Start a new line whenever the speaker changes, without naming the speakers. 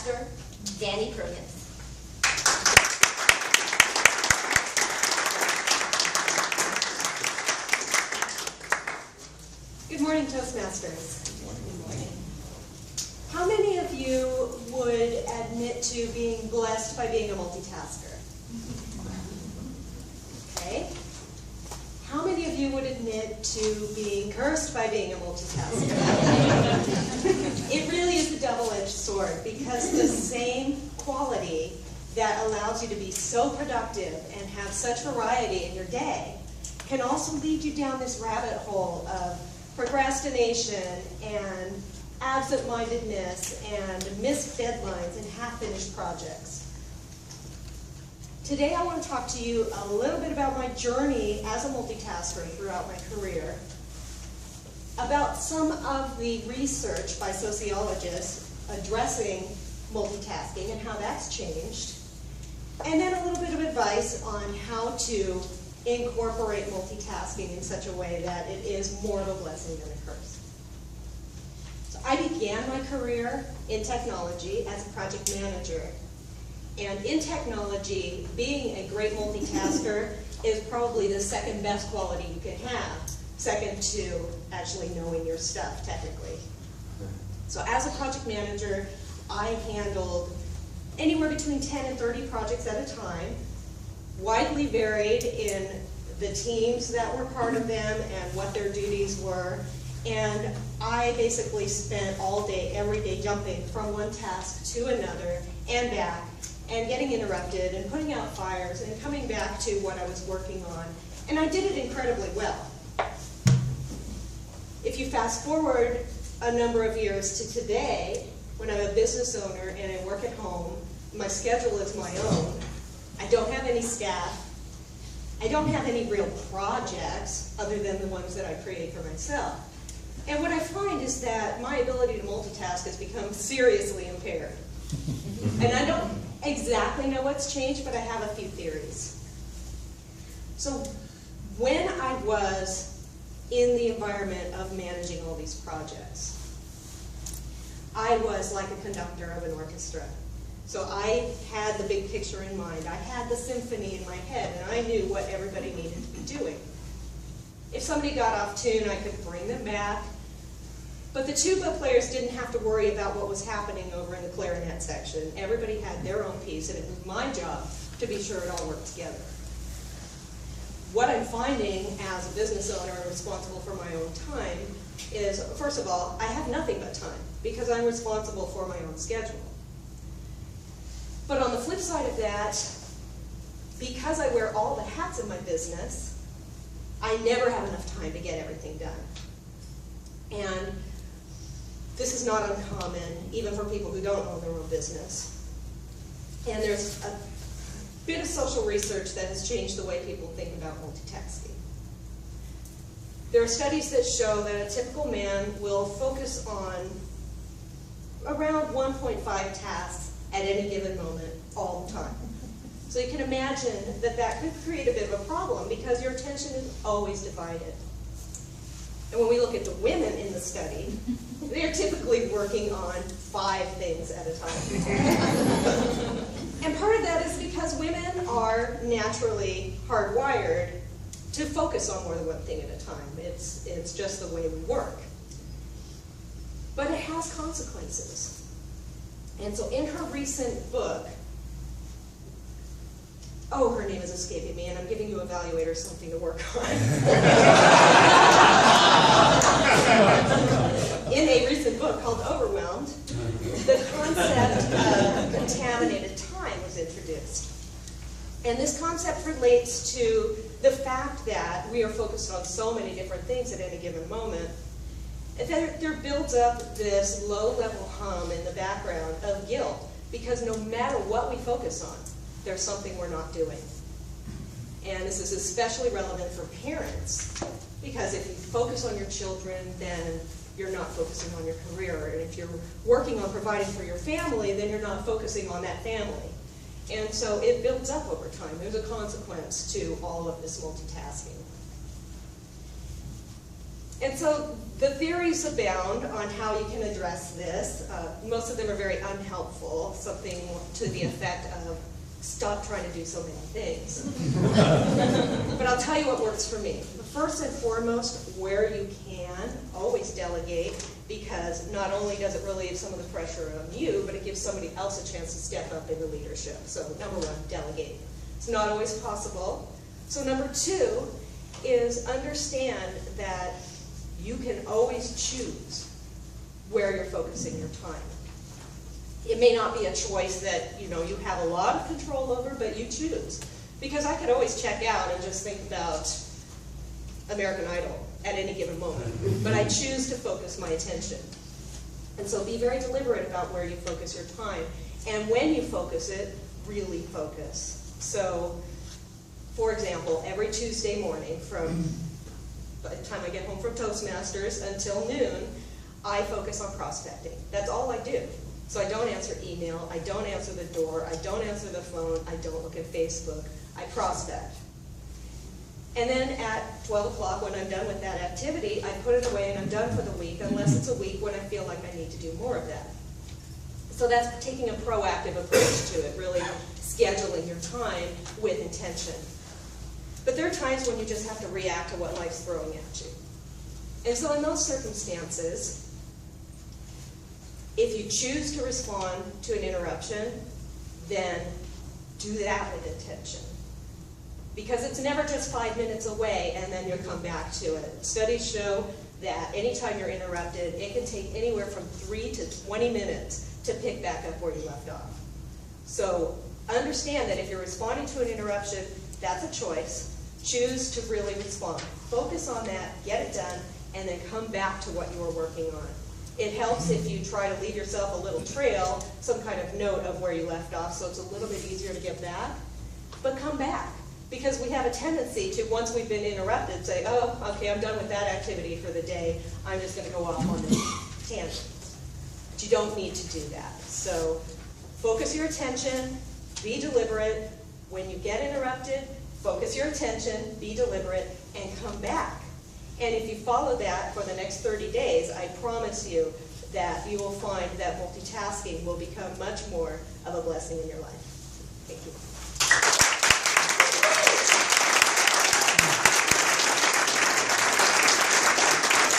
multitasker, Dani Perkins.
Good morning, Toastmasters. Good morning. How many of you would admit to being blessed by being a multitasker? Okay. How many of you would admit to being cursed by being a multitasker? It really is a double-edged sword, because the same quality that allows you to be so productive and have such variety in your day can also lead you down this rabbit hole of procrastination and absent-mindedness and missed deadlines and half-finished projects. Today I want to talk to you a little bit about my journey as a multitasker throughout my career, about some of the research by sociologists addressing multitasking and how that's changed, and then a little bit of advice on how to incorporate multitasking in such a way that it is more of a blessing than a curse. So I began my career in technology as a project manager. And in technology, being a great multitasker is probably the second best quality you can have, second to actually knowing your stuff technically. So as a project manager, I handled anywhere between 10 and 30 projects at a time, widely varied in the teams that were part of them and what their duties were. And I basically spent all day, every day, jumping from one task to another and back, and getting interrupted and putting out fires and coming back to what I was working on. And I did it incredibly well. If you fast forward a number of years to today, when I'm a business owner and I work at home, my schedule is my own. I don't have any staff. I don't have any real projects other than the ones that I create for myself. And what I find is that my ability to multitask has become seriously impaired. And I don't exactly know what's changed, but I have a few theories. So when I was in the environment of managing all these projects, I was like a conductor of an orchestra. So I had the big picture in mind. I had the symphony in my head, and I knew what everybody needed to be doing. If somebody got off tune, I could bring them back. But the tuba players didn't have to worry about what was happening over in the clarinet section. Everybody had their own piece, and it was my job to be sure it all worked together. What I'm finding as a business owner responsible for my own time is, first of all, I have nothing but time because I'm responsible for my own schedule. But on the flip side of that, because I wear all the hats in my business, I never have enough time to get everything done. And this is not uncommon, even for people who don't own their own business. And there's a bit of social research that has changed the way people think about multitasking. There are studies that show that a typical man will focus on around 1.5 tasks at any given moment, all the time. So you can imagine that that could create a bit of a problem because your attention is always divided. And when we look at the women in the study, they're typically working on 5 things at a time. And part of that is because women are naturally hardwired to focus on more than one thing at a time. It's just the way we work. But it has consequences. And so in her recent book, oh, her name is escaping me, and I'm giving you evaluators something to work on. In a recent book called Overwhelmed, the concept of contaminated time was introduced. And this concept relates to the fact that we are focused on so many different things at any given moment, and that there builds up this low-level hum in the background of guilt, because no matter what we focus on, there's something we're not doing. And this is especially relevant for parents, because if you focus on your children, then you're not focusing on your career. And if you're working on providing for your family, then you're not focusing on that family. And so it builds up over time. There's a consequence to all of this multitasking. And so the theories abound on how you can address this. Most of them are very unhelpful, something to the effect of, stop trying to do so many things. But I'll tell you what works for me. First and foremost, where you can, always delegate, because not only does it relieve some of the pressure on you, but it gives somebody else a chance to step up into leadership. So number one, delegate. It's not always possible. So number two is understand that you can always choose where you're focusing your time. It may not be a choice that you have a lot of control over, but you choose. Because I could always check out and just think about American Idol at any given moment. But I choose to focus my attention. And so be very deliberate about where you focus your time. And when you focus it, really focus. So, for example, every Tuesday morning by the time I get home from Toastmasters until noon, I focus on prospecting. That's all I do. So I don't answer email, I don't answer the door, I don't answer the phone, I don't look at Facebook, I prospect. And then at 12 o'clock, when I'm done with that activity, I put it away and I'm done for the week, unless it's a week when I feel like I need to do more of that. So that's taking a proactive approach to it, really scheduling your time with intention. But there are times when you just have to react to what life's throwing at you. And so in those circumstances, if you choose to respond to an interruption, then do that with intention. Because it's never just 5 minutes away and then you'll come back to it. Studies show that anytime you're interrupted, it can take anywhere from 3 to 20 minutes to pick back up where you left off. So understand that if you're responding to an interruption, that's a choice. Choose to really respond. Focus on that, get it done, and then come back to what you were working on. It helps if you try to leave yourself a little trail, some kind of note of where you left off, so it's a little bit easier to get back. But come back, because we have a tendency to, once we've been interrupted, say, oh, okay, I'm done with that activity for the day. I'm just going to go off on this tangent. But you don't need to do that. So focus your attention, be deliberate. When you get interrupted, focus your attention, be deliberate, and come back. And if you follow that for the next 30 days, I promise you that you will find that multitasking will become much more of a blessing in your life. Thank you.